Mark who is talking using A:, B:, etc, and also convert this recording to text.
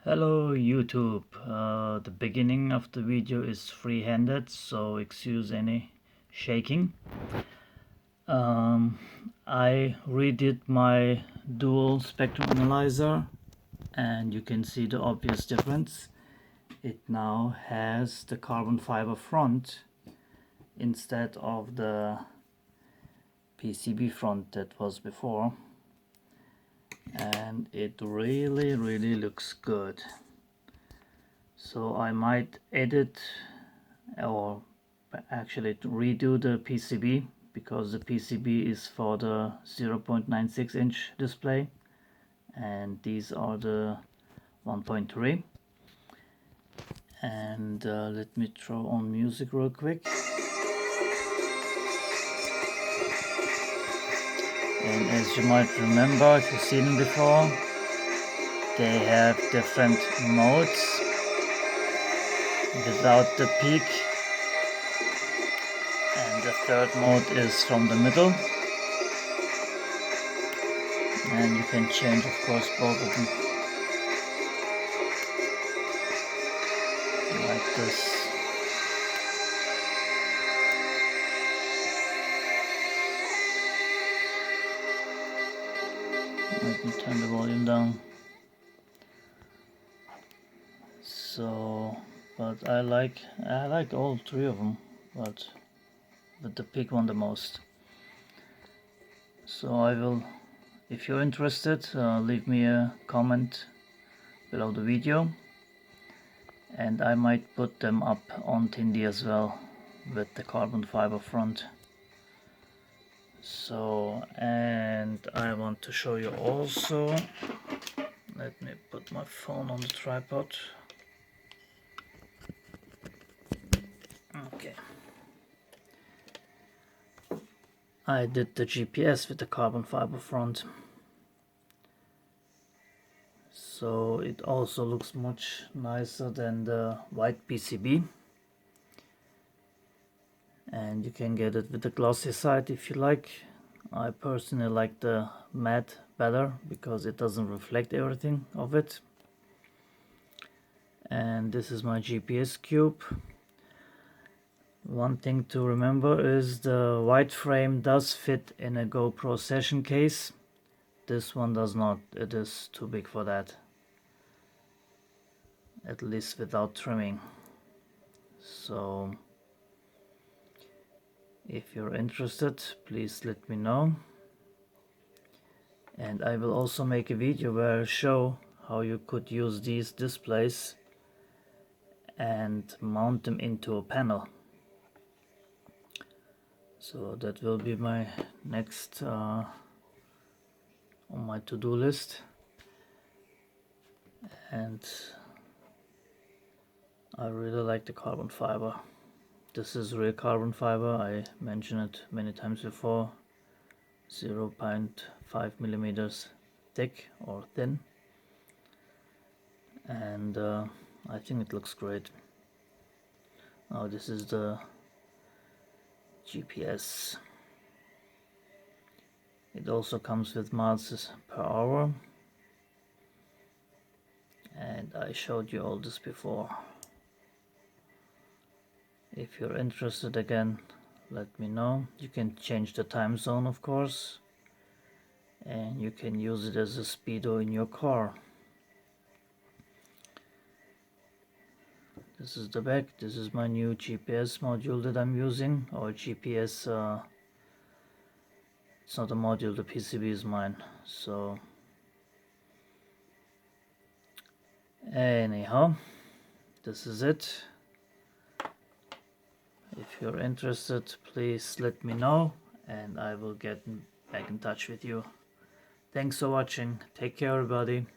A: Hello YouTube. The beginning of the video is free-handed, so excuse any shaking. I redid my dual spectrum analyzer and you can see the obvious difference. It now has the carbon fiber front instead of the PCB front that was before, and it really looks good. So I might edit or actually to redo the PCB, because the PCB is for the 0.96 inch display and these are the 1.3. And let me throw on music real quick. And as you might remember, if you've seen them before, they have different modes without the peak, and the third mode is from the middle, and you can change of course both of them like this. Let me turn the volume down. So, but I like all three of them, but with the pig one the most. So I will, if you're interested, leave me a comment below the video, and I might put them up on Tindy as well with the carbon fiber front. So, and I want to show you also, let me put my phone on the tripod. Okay, I did the GPS with the carbon fiber front, so it also looks much nicer than the white PCB, and you can get it with the glossy side if you like. I personally like the matte better because it doesn't reflect everything of it. And this is my GPS cube. One thing to remember is the white frame does fit in a GoPro session case. This one does not. It is too big for that, at least without trimming. So if you're interested, please let me know, and I will also make a video where I show how you could use these displays and mount them into a panel. So that will be my next on my to-do list. And I really like the carbon fiber. This is real carbon fiber. I mentioned it many times before. 0.5 millimeters thick or thin, and I think it looks great. Now this is the GPS. It also comes with miles per hour, and I showed you all this before. If you're interested, again, let me know. You can change the time zone of course, and you can use it as a speedo in your car. This is the back. This is my new GPS module that I'm using, or GPS, it's not a module, the PCB is mine. So anyhow, this is it. If you're interested, please let me know and I will get back in touch with you. Thanks for watching. Take care everybody.